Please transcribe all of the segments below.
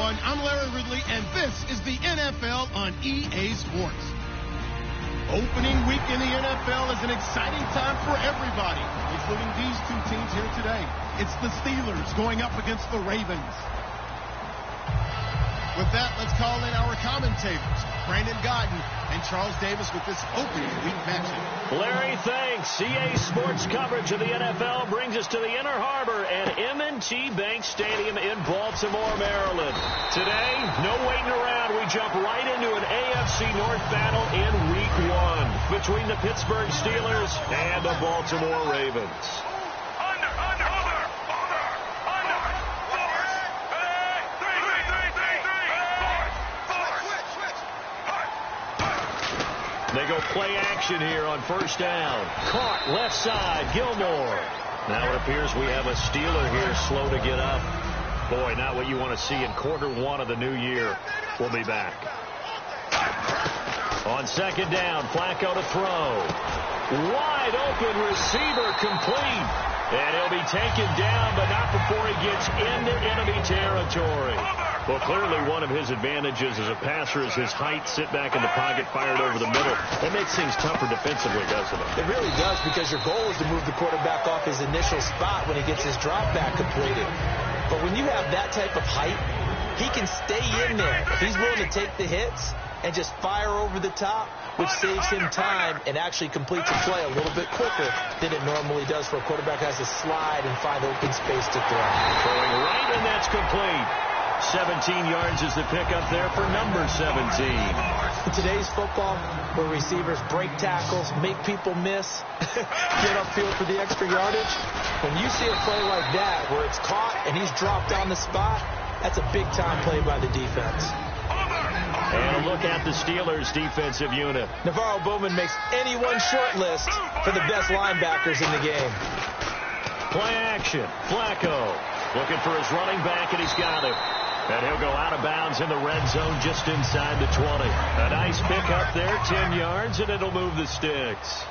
everyone. I'm Larry Ridley, and this is the NFL on EA Sports. Opening week in the NFL is an exciting time for everybody, including these two teams here today. It's the Steelers going up against the Ravens. With that, let's call in our commentators, Brandon Godden and Charles Davis, with this opening week matchup. Larry, thanks. EA Sports coverage of the NFL brings us to the Inner Harbor and M&T Bank Stadium in Baltimore, Maryland. Today, no waiting around. We jump right into an AFC North battle in Week 1 between the Pittsburgh Steelers and the Baltimore Ravens. They go play action here on first down. Caught left side, Gilmore. Now it appears we have a Steeler here slow to get up. Boy, not what you want to see in quarter 1 of the new year. We'll be back. On second down, Flacco to throw. Wide open receiver complete. And he'll be taken down, but not before he gets into enemy territory. Well, clearly one of his advantages as a passer is his height, sit back in the pocket, fired over the middle. That makes things tougher defensively, doesn't it? It really does, because your goal is to move the quarterback off his initial spot when he gets his drop back completed. But when you have that type of height, he can stay in there. If he's willing to take the hits and just fire over the top, which saves him time and actually completes a play a little bit quicker than it normally does for a quarterback who has to slide and find open space to throw. Throwing right, and that's complete. 17 yards is the pickup there for number 17. In today's football, where receivers break tackles, make people miss, get upfield for the extra yardage, when you see a play like that where it's caught and he's dropped on the spot, that's a big-time play by the defense. And a look at the Steelers' defensive unit. Navarro Bowman makes anyone short list for the best linebackers in the game. Play action. Flacco looking for his running back, and he's got him. And he'll go out of bounds in the red zone just inside the 20. A nice pickup there, 10 yards, and it'll move the sticks.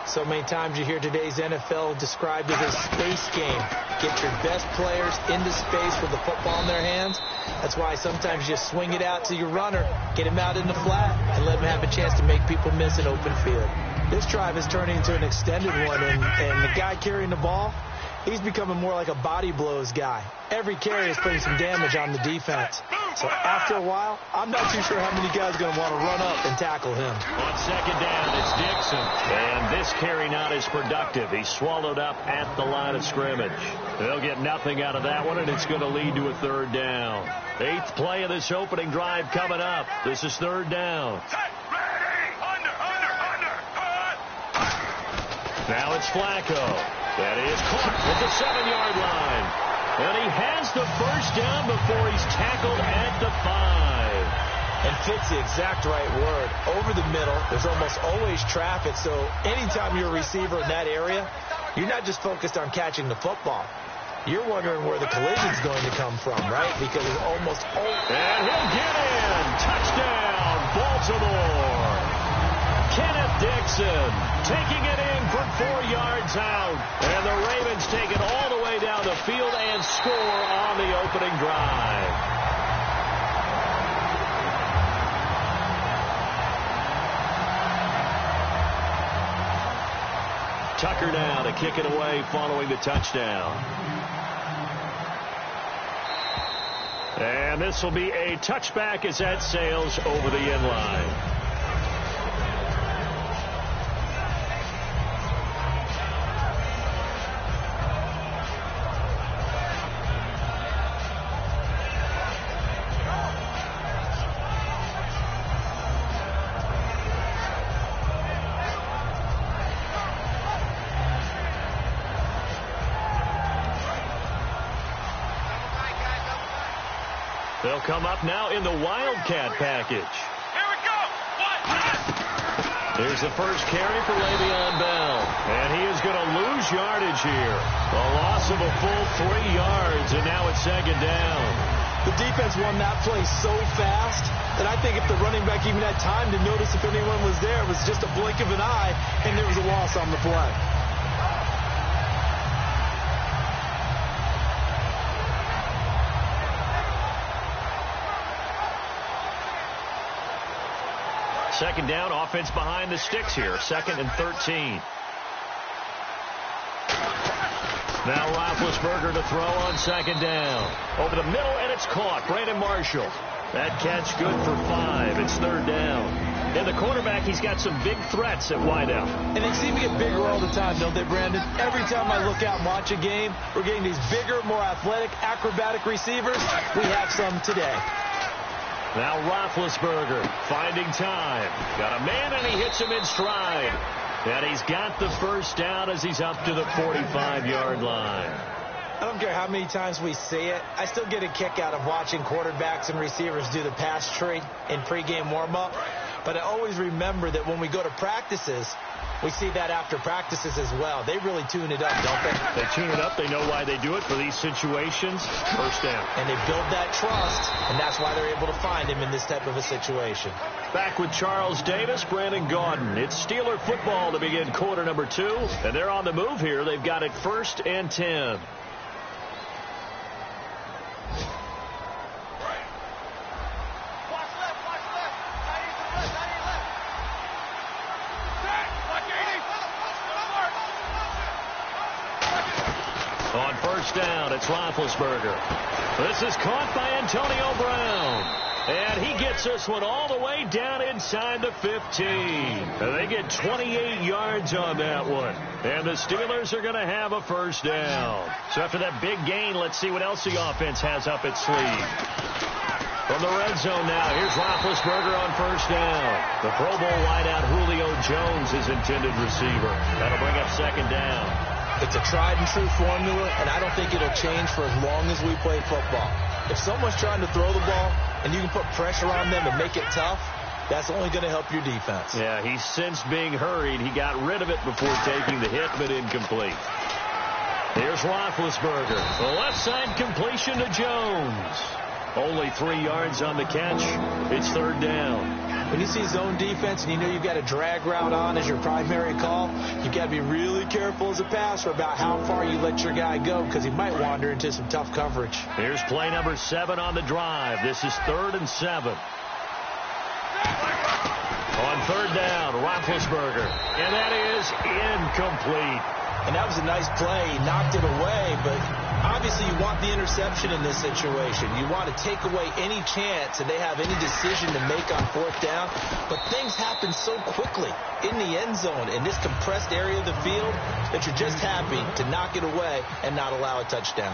So many times you hear today's NFL described as a space game. Get your best players into space with the football in their hands. That's why sometimes you swing it out to your runner, get him out in the flat, and let him have a chance to make people miss an open field. This drive is turning into an extended one, and the guy carrying the ball, he's becoming more like a body blows guy. Every carry is putting some damage on the defense. So after a while, I'm not too sure how many guys are going to want to run up and tackle him. On second down, it's Dixon. And this carry not as productive. He's swallowed up at the line of scrimmage. They'll get nothing out of that one, and it's going to lead to a third down. 8th play of this opening drive coming up. This is third down. Now it's Flacco. That is caught at the 7-yard line. And he has the first down before he's tackled at the 5. And fits the exact right word. Over the middle, there's almost always traffic, so anytime you're a receiver in that area, you're not just focused on catching the football. You're wondering where the collision's going to come from, right? Because it's almost always... And he'll get in. Touchdown, Baltimore. Kenneth Dixon taking it in for 4 yards out. And the Ravens take it all the way down the field and score on the opening drive. Tucker now to kick it away following the touchdown. And this will be a touchback as that sails over the end line. They'll come up now in the Wildcat package. Here we go. Here's the first carry for Le'Veon Bell. And he is going to lose yardage here. A loss of a full 3 yards, and now it's second down. The defense won that play so fast that I think if the running back even had time to notice if anyone was there, it was just a blink of an eye, and there was a loss on the play. Second down, offense behind the sticks here. 2nd and 13. Now Roethlisberger to throw on 2nd down. Over the middle, and it's caught. Brandon Marshall. That catch good for 5. It's 3rd down. And the quarterback, he's got some big threats at wideout. And they seem to get bigger all the time, don't they, Brandon? Every time I look out and watch a game, we're getting these bigger, more athletic, acrobatic receivers. We have some today. Now Roethlisberger finding time. Got a man, and he hits him in stride. And he's got the first down as he's up to the 45-yard line. I don't care how many times we see it. I still get a kick out of watching quarterbacks and receivers do the pass tree in pregame warm-up. But I always remember that when we go to practices, we see that after practices as well. They really tune it up, don't they? They tune it up. They know why they do it for these situations. First down. And they build that trust, and that's why they're able to find him in this type of a situation. Back with Charles Davis, Brandon Gaudin. It's Steeler football to begin quarter number 2. And they're on the move here. They've got it 1st and 10. On 1st down, it's Roethlisberger. This is caught by Antonio Brown. And he gets this one all the way down inside the 15. And they get 28 yards on that one. And the Steelers are going to have a 1st down. So after that big gain, let's see what else the offense has up its sleeve. From the red zone now, here's Roethlisberger on 1st down. The Pro Bowl wideout Julio Jones is intended receiver. That'll bring up 2nd down. It's a tried-and-true formula, and I don't think it'll change for as long as we play football. If someone's trying to throw the ball and you can put pressure on them and make it tough, that's only going to help your defense. Yeah, he's sensed being hurried. He got rid of it before taking the hit, but incomplete. Here's Roethlisberger. The left side completion to Jones. Only 3 yards on the catch. It's 3rd down. When you see zone defense and you know you've got a drag route on as your primary call, you've got to be really careful as a passer about how far you let your guy go because he might wander into some tough coverage. Here's play number 7 on the drive. This is 3rd and 7. On 3rd down, Roethlisberger. And that is incomplete. And that was a nice play. He knocked it away, but obviously you want the interception in this situation. You want to take away any chance that they have any decision to make on 4th down. But things happen so quickly in the end zone in this compressed area of the field that you're just happy to knock it away and not allow a touchdown.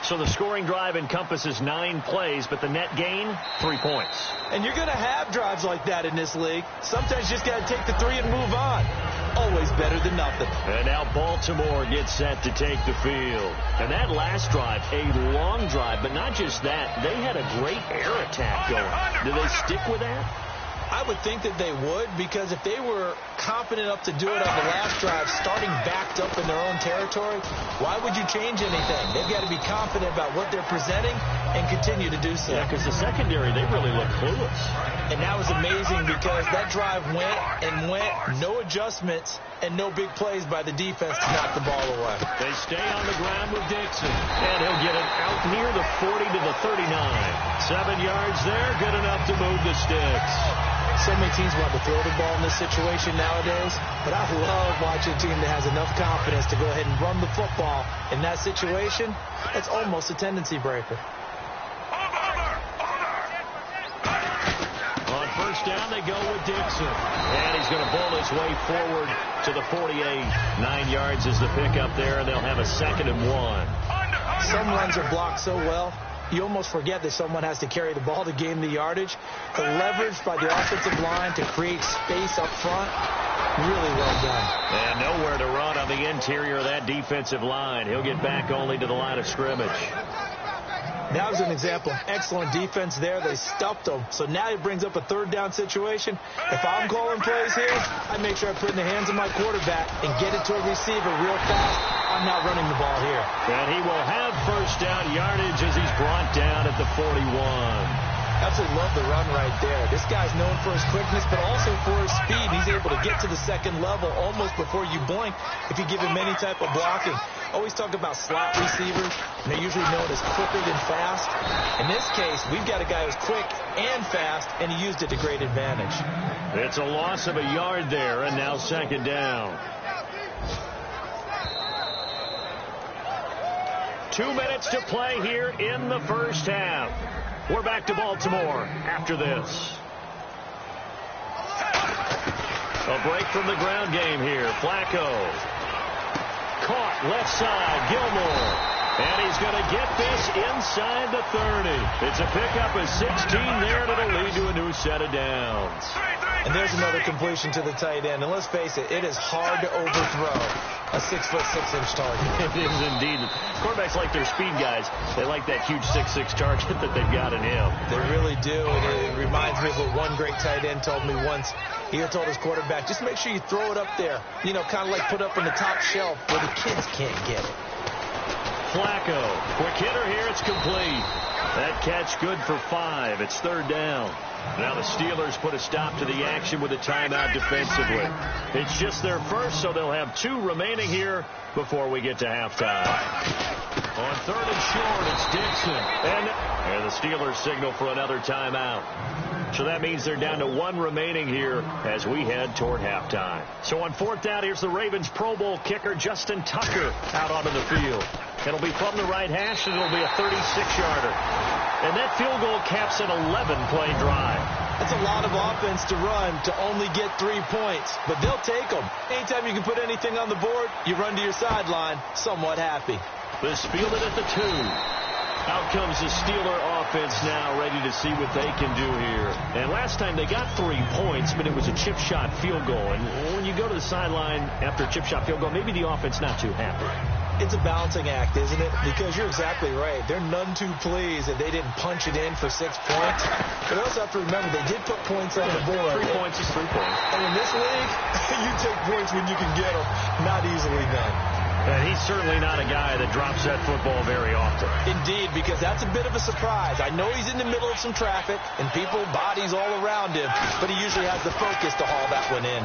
So the scoring drive encompasses 9 plays, but the net gain, 3 points. And you're going to have drives like that in this league. Sometimes you just got to take the 3 and move on. Always better than nothing. And now Baltimore gets set to take the field. And that last drive, a long drive, but not just that. They had a great air attack going. Do they stick with that? I would think that they would, because if they were confident enough to do it on the last drive, starting backed up in their own territory, why would you change anything? They've got to be confident about what they're presenting and continue to do so. Yeah, because the secondary, they really look clueless. And that was amazing because that drive went and went, no adjustments, and no big plays by the defense to knock the ball away. They stay on the ground with Dixon, and he'll get it out near the 40 to the 39. 7 yards there, good enough to move the sticks. So many teams want to throw the ball in this situation nowadays, but I love watching a team that has enough confidence to go ahead and run the football in that situation. That's almost a tendency breaker. On 1st down, they go with Dixon. And he's going to bowl his way forward to the 48. 9 yards is the pickup there, and they'll have a 2nd and 1. Some runs are blocked so well, you almost forget that someone has to carry the ball to gain the yardage. The leverage by the offensive line to create space up front, really well done. And nowhere to run on the interior of that defensive line. He'll get back only to the line of scrimmage. That was an example of excellent defense there. They stuffed him. So now it brings up a 3rd down situation. If I'm calling plays here, I make sure I put it in the hands of my quarterback and get it to a receiver real fast. I'm not running the ball here. And he will have 1st down yardage as he's brought down at the 41. Absolutely love the run right there. This guy's known for his quickness, but also for his speed. He's able to get to the second level almost before you blink if you give him any type of blocking. Always talk about slot receivers, and they're usually known as quicker than fast. In this case, we've got a guy who's quick and fast, and he used it to great advantage. It's a loss of a yard there, and now second down. 2 minutes to play here in the first half. We're back to Baltimore after this. A break from the ground game here. Flacco. Caught left side. Gilmore. And he's going to get this inside the 30. It's a pickup of 16 there, and it'll lead to a new set of downs. And there's another completion to the tight end. And let's face it, it is hard to overthrow a 6'6" target. It is indeed. Quarterbacks like their speed guys. They like that huge 6'6" target that they've got in him. They really do. And it reminds me of what one great tight end told me once. He told his quarterback, just make sure you throw it up there. You know, kind of like put up on the top shelf where the kids can't get it. Flacco. Quick hitter here. It's complete. That catch good for 5. It's third down. Now the Steelers put a stop to the action with a timeout defensively. It's just their first, so they'll have 2 remaining here before we get to halftime. On third and short, it's Dixon. And the Steelers signal for another timeout. So that means they're down to 1 remaining here as we head toward halftime. So on fourth down, here's the Ravens Pro Bowl kicker Justin Tucker out onto the field. It'll be from the right hash, and it'll be a 36-yarder. And that field goal caps an 11-play drive. That's a lot of offense to run to only get 3 points, but they'll take them. Anytime you can put anything on the board, you run to your sideline somewhat happy. This fielded at the 2. Out comes the Steeler offense now, ready to see what they can do here. And last time they got 3 points, but it was a chip shot field goal. And when you go to the sideline after a chip shot field goal, maybe the offense not too happy. It's a balancing act, isn't it? Because you're exactly right. They're none too pleased that they didn't punch it in for 6 points. But also have to remember, they did put points on the board. 3 points is 3 points. And in this league, you take points when you can get them. Not easily done. And he's certainly not a guy that drops that football very often. Indeed, because that's a bit of a surprise. I know he's in the middle of some traffic and people, bodies all around him, but he usually has the focus to haul that one in.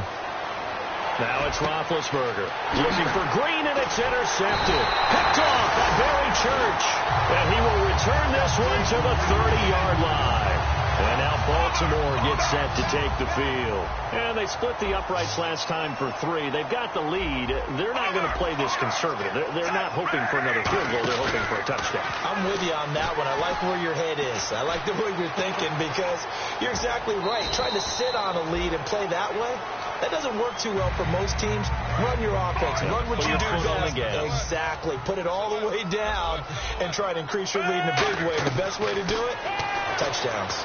Now it's Roethlisberger looking for Green, and it's intercepted. Picked off by Barry Church. And he will return this one to the 30-yard line. And now Baltimore gets set to take the field. And they split the uprights last time for 3. They've got the lead. They're not going to play this conservative. They're not hoping for another field goal. They're hoping for a touchdown. I'm with you on that one. I like where your head is. I like the way you're thinking because you're exactly right. Trying to sit on a lead and play that way, that doesn't work too well for most teams. Run your offense. Run what you do best. Exactly. Put it all the way down and try to increase your lead in a big way. The best way to do it, touchdowns.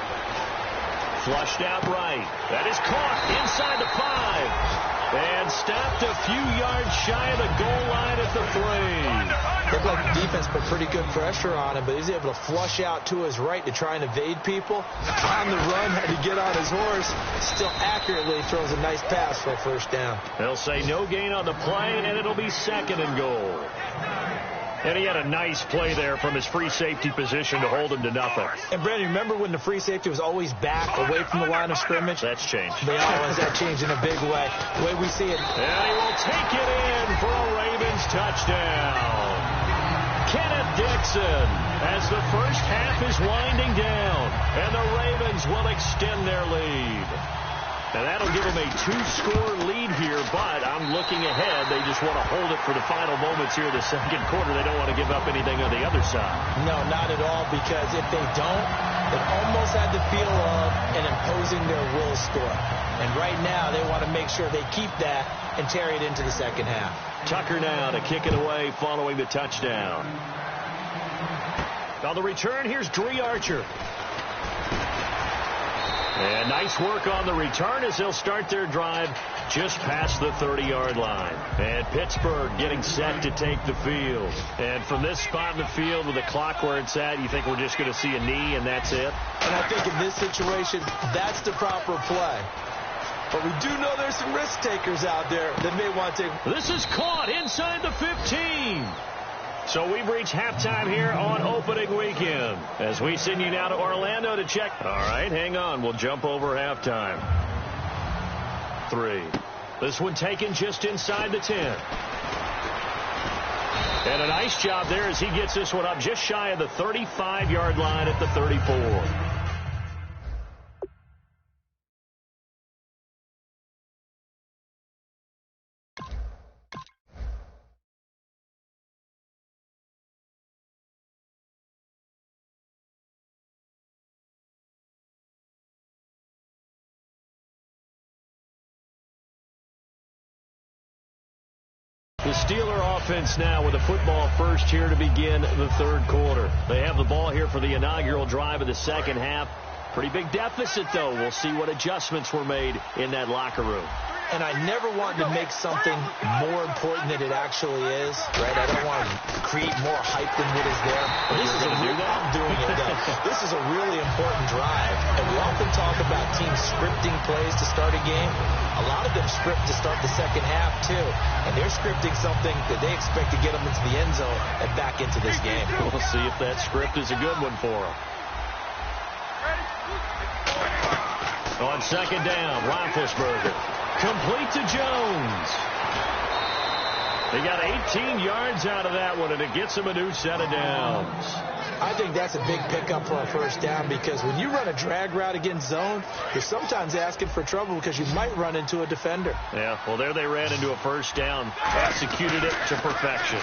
Flushed out right. That is caught inside the 5. And stopped a few yards shy of the goal line at the 3. Looked like the defense put pretty good pressure on him, but he's able to flush out to his right to try and evade people. On the run, had to get on his horse. Still accurately throws a nice pass for a first down. They'll say no gain on the play, and it'll be second and goal. And he had a nice play there from his free safety position to hold him to nothing. And, Brandon, remember when the free safety was always back away from the line of scrimmage? That's changed. That changed in a big way. The way we see it. And he will take it in for a Ravens touchdown. Kenneth Dixon as the first half is winding down. And the Ravens will extend their lead. And that'll give them a 2-score lead here, but I'm looking ahead. They just want to hold it for the final moments here in the second quarter. They don't want to give up anything on the other side. No, not at all, because if they don't, it almost had the feel of an imposing their will score. And right now, they want to make sure they keep that and carry it into the second half. Tucker now to kick it away following the touchdown. On the return, here's Dre Archer. And nice work on the return as they'll start their drive just past the 30-yard line. And Pittsburgh getting set to take the field. And from this spot in the field with the clock where it's at, you think we're just going to see a knee and that's it? And I think in this situation, that's the proper play. But we do know there's some risk takers out there that may want to. This is caught inside the 15. So we've reached halftime here on opening weekend. As we send you now to Orlando to check. All right, hang on. We'll jump over halftime. 3. This one taken just inside the 10. And a nice job there as he gets this one up just shy of the 35-yard line at the 34. The Steeler offense now with a football first here to begin the third quarter. They have the ball here for the inaugural drive of the second half. Pretty big deficit, though. We'll see what adjustments were made in that locker room. And I never want to make something more important than it actually is, right? I don't want to create more hype than what is there. This is I'm doing it, though. This is a really important drive. And we often talk about teams scripting plays to start a game. A lot of them script to start the second half, too. And they're scripting something that they expect to get them into the end zone and back into this game. We'll see if that script is a good one for them. On second down, Roethlisberger. Complete to Jones. They got 18 yards out of that one, and it gets them a new set of downs. I think that's a big pickup for a first down because when you run a drag route against zone, you're sometimes asking for trouble because you might run into a defender. Yeah, well, there they ran into a first down, executed it to perfection.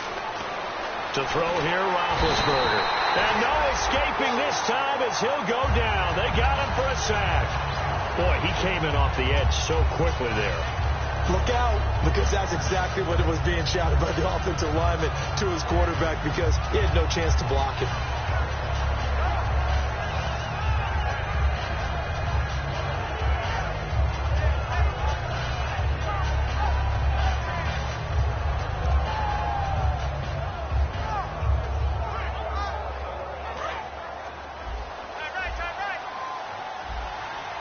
To throw here, Roethlisberger. And no escaping this time as he'll go down. They got him for a sack. Boy, he came in off the edge so quickly there. Look out, because that's exactly what it was being shouted by the offensive lineman to his quarterback because he had no chance to block it.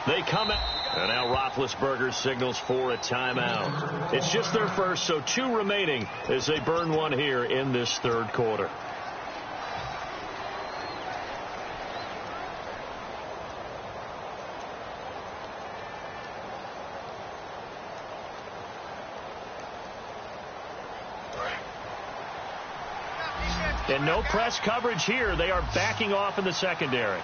They come out, and now Roethlisberger signals for a timeout. It's just their first, so 2 remaining as they burn one here in this third quarter. And no press coverage here. They are backing off in the secondary.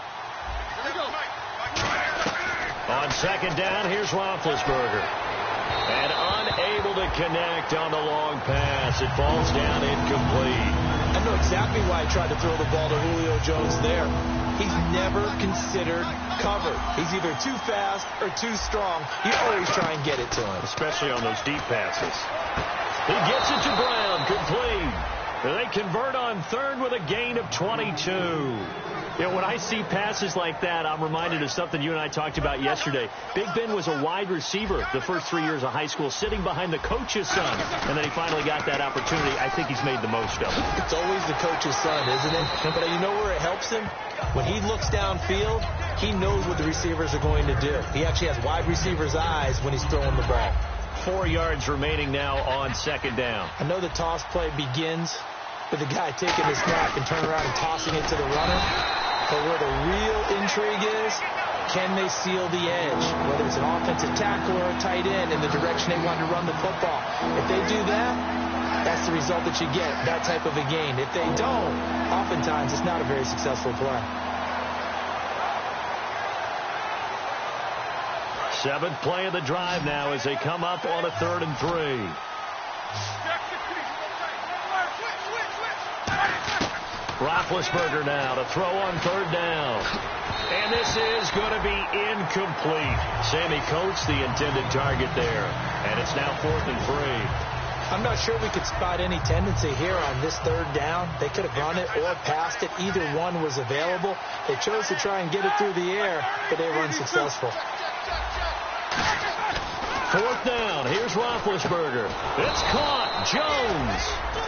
On second down, here's Roethlisberger. And unable to connect on the long pass. It falls down incomplete. I know exactly why he tried to throw the ball to Julio Jones there. He's never considered cover. He's either too fast or too strong. You always try and get it to him. Especially on those deep passes. He gets it to Brown, complete. They convert on third with a gain of 22. You know, when I see passes like that, I'm reminded of something you and I talked about yesterday. Big Ben was a wide receiver the first 3 years of high school, sitting behind the coach's son. And then he finally got that opportunity. I think he's made the most of it. It's always the coach's son, isn't it? But you know where it helps him? When he looks downfield, he knows what the receivers are going to do. He actually has wide receivers' eyes when he's throwing the ball. 4 yards remaining now on second down. I know the toss play begins with the guy taking the snap and turning around and tossing it to the runner. But where the real intrigue is, can they seal the edge? Whether it's an offensive tackle or a tight end in the direction they want to run the football. If they do that, that's the result that you get, that type of a gain. If they don't, oftentimes it's not a very successful play. 7th play of the drive now as they come up on a 3rd and 3. Roethlisberger now to throw on 3rd down. And this is going to be incomplete. Sammy Coates, the intended target there. And it's now 4th and 3. I'm not sure we could spot any tendency here on this 3rd down. They could have run it or passed it. Either one was available. They chose to try and get it through the air, but they were unsuccessful. Fourth down. Here's Roethlisberger. It's caught. Jones.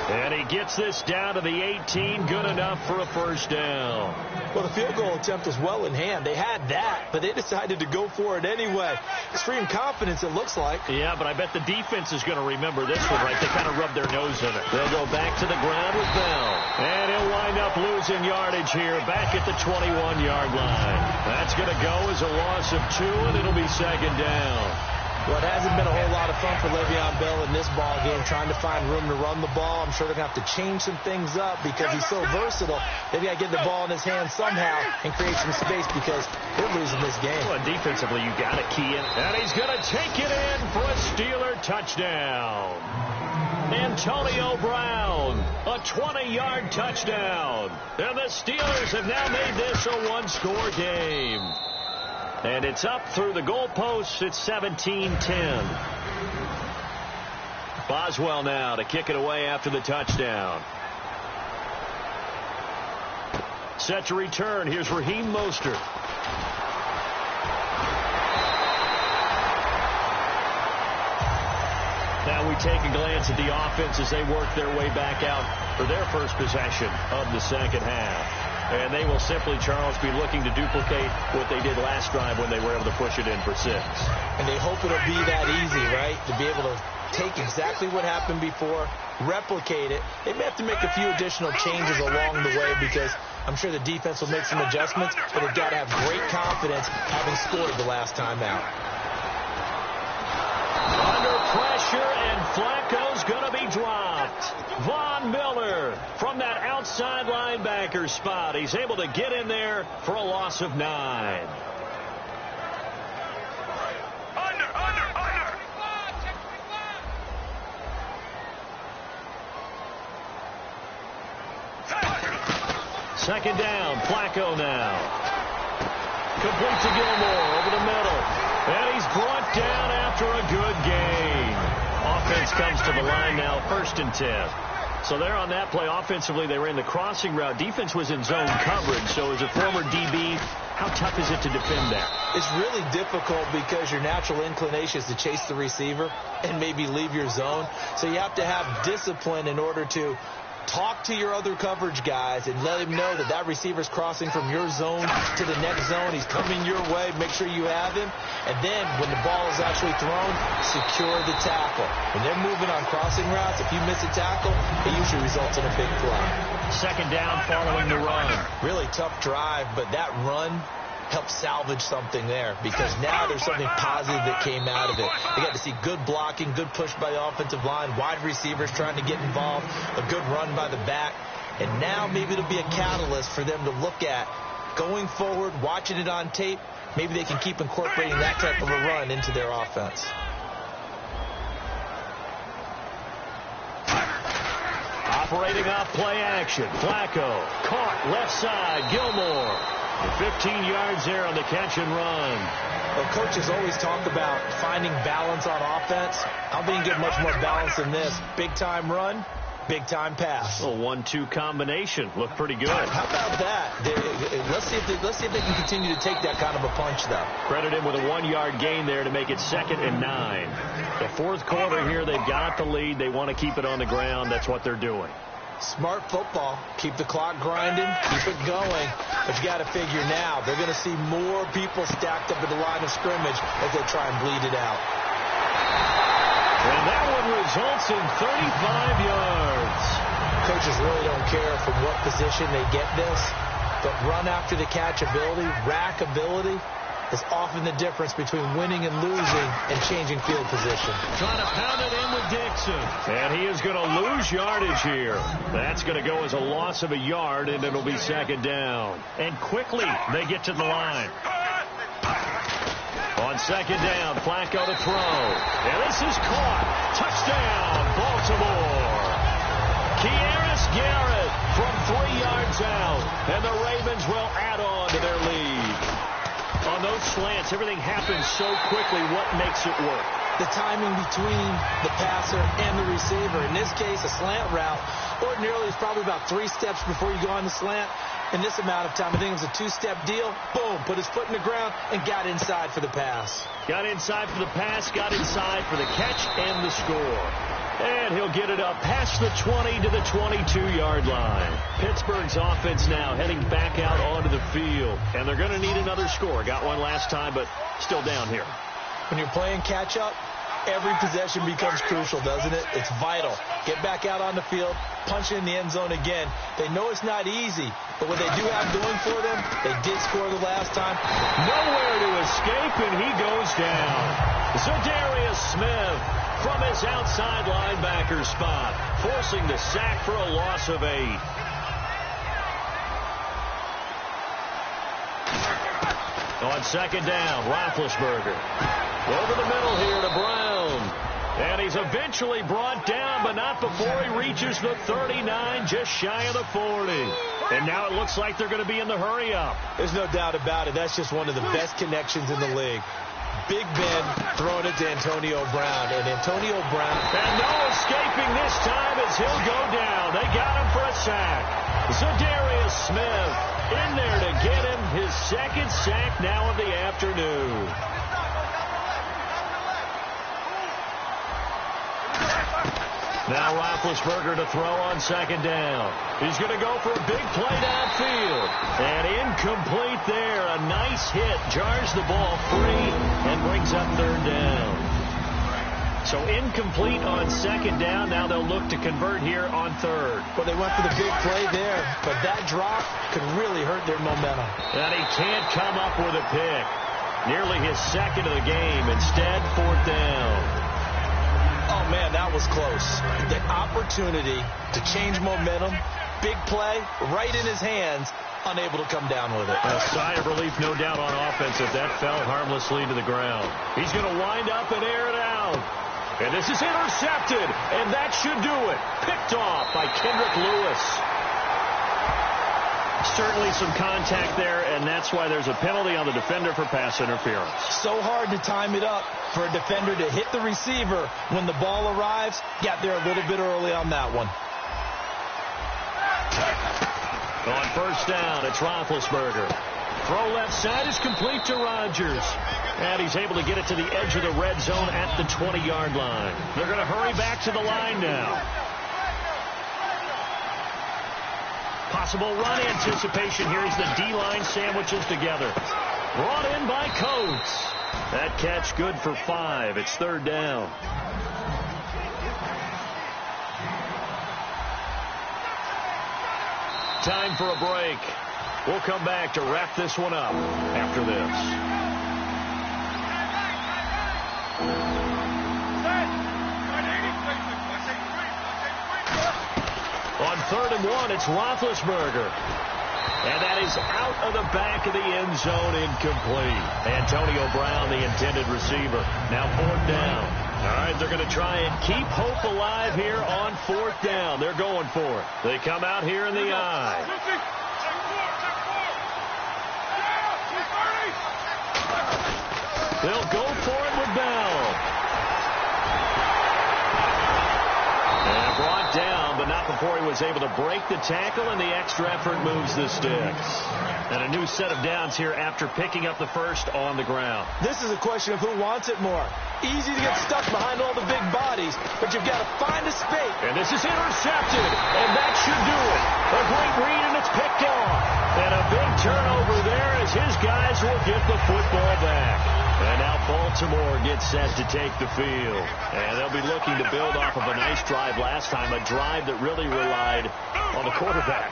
And he gets this down to the 18. Good enough for a first down. Well, the field goal attempt was well in hand. They had that, but they decided to go for it anyway. Extreme confidence, it looks like. Yeah, but I bet the defense is going to remember this one, right? They kind of rubbed their nose in it. They'll go back to the ground with Bell. And he'll wind up losing yardage here back at the 21-yard line. That's going to go as a loss of 2, and it'll be second down. Well, it hasn't been a whole lot of fun for Le'Veon Bell in this ball game, trying to find room to run the ball. I'm sure they're going to have to change some things up because he's so versatile. They've got to get the ball in his hands somehow and create some space because they're losing this game. Well, defensively, you got to key in. And he's going to take it in for a Steeler touchdown. Antonio Brown, a 20-yard touchdown. And the Steelers have now made this a one-score game. And it's up through the goalposts. It's 17-10. Boswell now to kick it away after the touchdown. Set to return. Here's Raheem Mostert. Now we take a glance at the offense as they work their way back out for their first possession of the second half. And they will simply, Charles, be looking to duplicate what they did last drive when they were able to push it in for 6. And they hope it'll be that easy, right? To be able to take exactly what happened before, replicate it. They may have to make a few additional changes along the way because I'm sure the defense will make some adjustments, but they've got to have great confidence having scored the last time out. Under pressure, and Flacco's going to be dropped. Von Miller from that outside linebacker spot. He's able to get in there for a loss of 9. Under. Second down, Flacco now. Complete to Gilmore over the middle. And he's brought down after a good gain. Offense comes to the line now, 1st and 10. So there on that play, offensively, they ran the crossing route. Defense was in zone coverage. So as a former DB, how tough is it to defend that? It's really difficult because your natural inclination is to chase the receiver and maybe leave your zone. So you have to have discipline in order to talk to your other coverage guys and let him know that that receiver's crossing from your zone to the next zone. He's coming your way. Make sure you have him. And then when the ball is actually thrown, secure the tackle. When they're moving on crossing routes, if you miss a tackle, it usually results in a big play. Second down following the run. Really tough drive, but that run help salvage something there because now there's something positive that came out of it. They got to see good blocking, good push by the offensive line, wide receivers trying to get involved, a good run by the back, and now maybe it'll be a catalyst for them to look at going forward, watching it on tape. Maybe they can keep incorporating that type of a run into their offense. Operating off play action. Flacco caught left side. Gilmore. 15 yards there on the catch and run. Well, coaches always talk about finding balance on offense. I don't think you get much more balance than this. Big-time run, big-time pass. A 1-2 combination. Looked pretty good. How about that? Let's see if they can continue to take that kind of a punch, though. Credit him with a 1-yard gain there to make it 2nd and 9. The fourth quarter here, they've got the lead. They want to keep it on the ground. That's what they're doing. Smart football. Keep the clock grinding. Keep it going. But you got to figure now, they're going to see more people stacked up at the line of scrimmage as they try and bleed it out. And that one results in 35 yards. Coaches really don't care from what position they get this, but run after the catch ability, rack ability, is often the difference between winning and losing and changing field position. Trying to pound it in with Dixon. And he is going to lose yardage here. That's going to go as a loss of a yard, and it'll be 2nd down. And quickly, they get to the line. On 2nd down, Flacco to throw. And this is caught. Touchdown, Baltimore. Kearis Garrett from 3 yards out. And the Ravens will add on to their lead. On those slants, everything happens so quickly. What makes it work? the timing between the passer and the receiver. In this case, a slant route ordinarily is probably about 3 steps before you go on the slant. In this amount of time, I think it was a 2-step deal. Boom, put his foot in the ground and got inside for the pass. Got inside for the pass, got inside for the catch and the score. And he'll get it up past the 20 to the 22-yard line. Pittsburgh's offense now heading back out onto the field. And they're going to need another score. Got one last time, but still down here. When you're playing catch-up, every possession becomes crucial, doesn't it? It's vital. Get back out on the field, punch it in the end zone again. They know it's not easy, but what they do have going for them, they did score the last time. Nowhere to escape, and he goes down. Za'Darius Smith from his outside linebacker spot, forcing the sack for a loss of 8. On second down, Roethlisberger. Over the middle here to Brown. And he's eventually brought down, but not before he reaches the 39, just shy of the 40. And now it looks like they're going to be in the hurry-up. There's no doubt about it. That's just one of the best connections in the league. Big Ben throwing it to Antonio Brown. And Antonio Brown... And no escaping this time as he'll go down. They got him for a sack. Za'Darius Smith in there to get him his second sack now of the afternoon. Now Roethlisberger to throw on second down. He's going to go for a big play downfield. And incomplete there. A nice hit. Jars the ball free and brings up third down. So incomplete on second down. Now they'll look to convert here on third. Well, they went for the big play there, but that drop could really hurt their momentum. And he can't come up with a pick. Nearly his second of the game. Instead, fourth down. Oh, man, that was close. The opportunity to change momentum, big play, right in his hands, unable to come down with it. A sigh of relief, no doubt, on offense if that fell harmlessly to the ground. He's going to wind up and air it out. And this is intercepted, and that should do it. Picked off by Kendrick Lewis. Certainly some contact there, and that's why there's a penalty on the defender for pass interference. So hard to time it up for a defender to hit the receiver when the ball arrives. Got there a little bit early on that one. On first down, it's Roethlisberger. Throw left side is complete to Rodgers. And he's able to get it to the edge of the red zone at the 20-yard line. They're going to hurry back to the line now. Possible run anticipation here as the D-line sandwiches together. Brought in by Coates. That catch good for 5. It's third down. Time for a break. We'll come back to wrap this one up after this. On 3rd and 1, it's Roethlisberger. And that is out of the back of the end zone, incomplete. Antonio Brown, the intended receiver. Now 4th down. All right, they're going to try and keep hope alive here on 4th down. They're going for it. They come out here in the eye. They'll go for it with Bell. And brought down, but not before he was able to break the tackle, and the extra effort moves the sticks. And a new set of downs here after picking up the first on the ground. This is a question of who wants it more. Easy to get stuck behind all the big bodies, but you've got to find a space. And this is intercepted, and that should do it. A great read, and it's picked off. And a big turnover there as his guys will get the football back. And now Baltimore gets set to take the field. And they'll be looking to build off of a nice drive last time, a drive that really relied on the quarterback.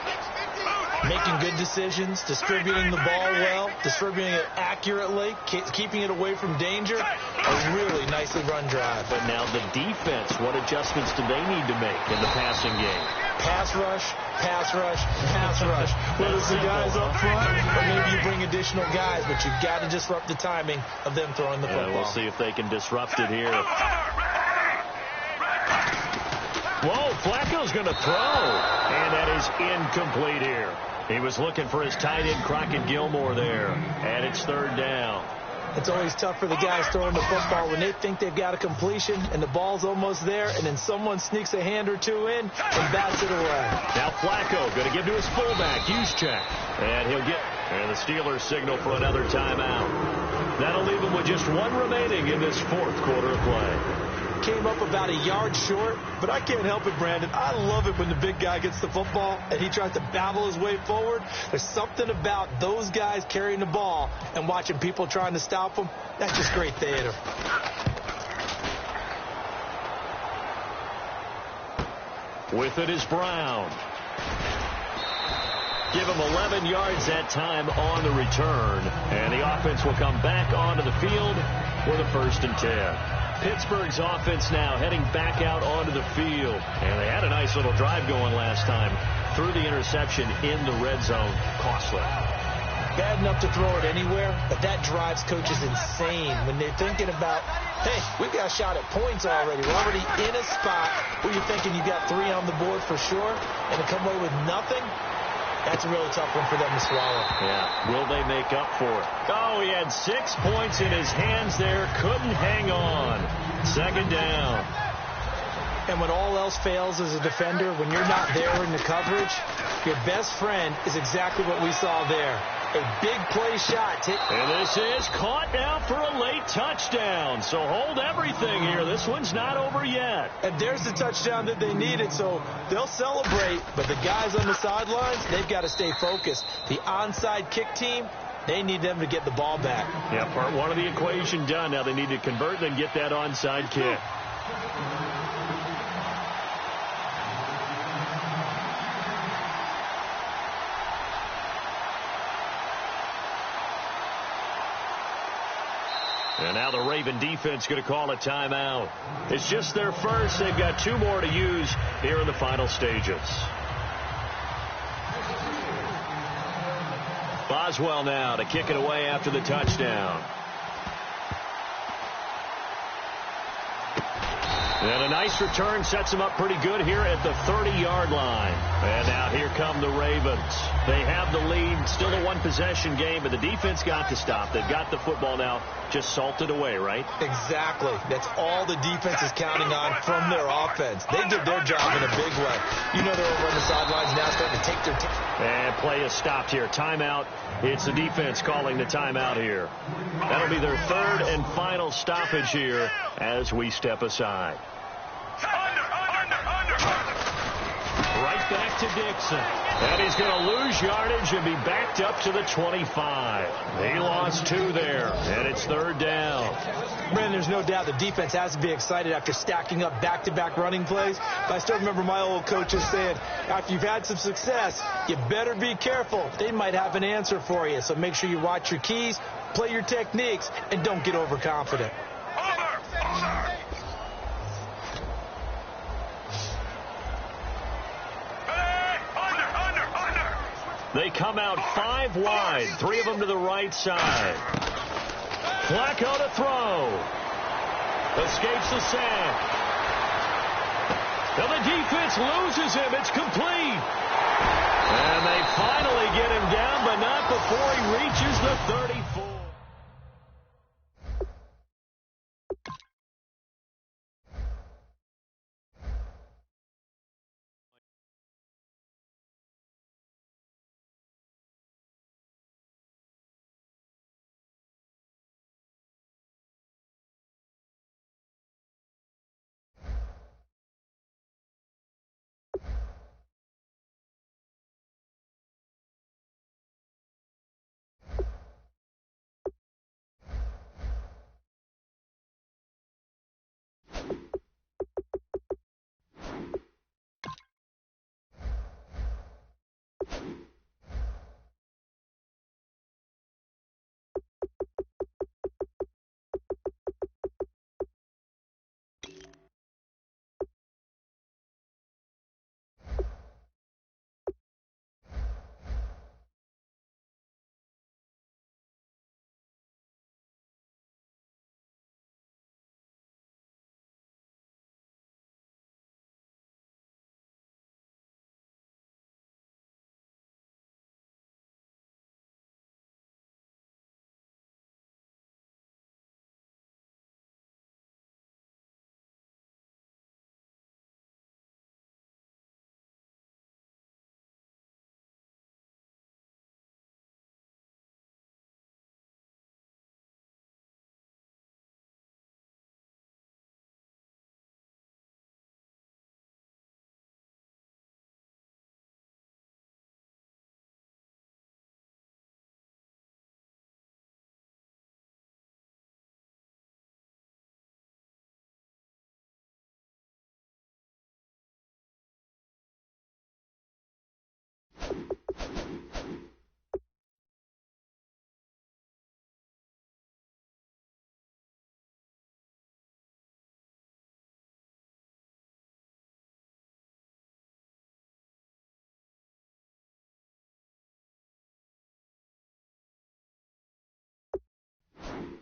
Making good decisions, distributing the ball well, distributing it accurately, keeping it away from danger. A really nicely run drive. But now the defense, what adjustments do they need to make in the passing game? Pass rush, pass rush, pass rush. Whether it's the guys up front or maybe you bring additional guys, but you've got to disrupt the timing of them throwing the football. We'll see if they can disrupt it here. Whoa, Flacco's going to throw. And that is incomplete here. He was looking for his tight end, Crockett Gilmore, there. And it's third down. It's always tough for the guys throwing the football when they think they've got a completion and the ball's almost there, and then someone sneaks a hand or two in and bats it away. Now Flacco going to give to his fullback, Juszczyk. And he'll get, and the Steelers signal for another timeout. That'll leave him with just one remaining in this fourth quarter of play. Came up about a yard short, but I can't help it, Brandon. I love it when the big guy gets the football and he tries to babble his way forward. There's something about those guys carrying the ball and watching people trying to stop them. That's just great theater. With it is Brown. Give him 11 yards that time on the return. And the offense will come back onto the field for the 1st and 10. Pittsburgh's offense now heading back out onto the field. And they had a nice little drive going last time. Threw the interception in the red zone. Costly. Bad enough to throw it anywhere, but that drives coaches insane when they're thinking about, hey, we've got a shot at points already. We're already in a spot where you're thinking you got 3 on the board for sure, and to come away with nothing, that's a really tough one for them to swallow. Yeah, will they make up for it? Oh, he had 6 points in his hands there. Couldn't hang on. 2nd down. And when all else fails as a defender, when you're not there in the coverage, your best friend is exactly what we saw there. A big play shot. And this is caught now for a late touchdown. So hold everything here. This one's not over yet. And there's the touchdown that they needed, so they'll celebrate. But the guys on the sidelines, they've got to stay focused. The onside kick team, they need them to get the ball back. Yeah, part one of the equation done. Now they need to convert and get that onside kick. And now the Raven defense going to call a timeout. It's just their first. They've got 2 more to use here in the final stages. Boswell now to kick it away after the touchdown. And a nice return sets them up pretty good here at the 30-yard line. And now here come the Ravens. They have the lead. Still a one-possession game, but the defense got to stop. They've got the football now just salted away, right? Exactly. That's all the defense is counting on from their offense. They did their job in a big way. You know they're over on the sidelines now starting to take their and play is stopped here. Timeout. It's the defense calling the timeout here. That'll be their 3rd and final stoppage here as we step aside. Right back to Dixon. And he's going to lose yardage and be backed up to the 25. He lost 2 there, and it's 3rd down. Man, there's no doubt the defense has to be excited after stacking up back-to-back running plays. But I still remember my old coaches saying, after you've had some success, you better be careful. They might have an answer for you. So make sure you watch your keys, play your techniques, and don't get overconfident. They come out 5 wide, 3 of them to the right side. Flacco to throw. Escapes the sack. And the defense loses him. It's complete. And they finally get him down, but not before he reaches the 34. it.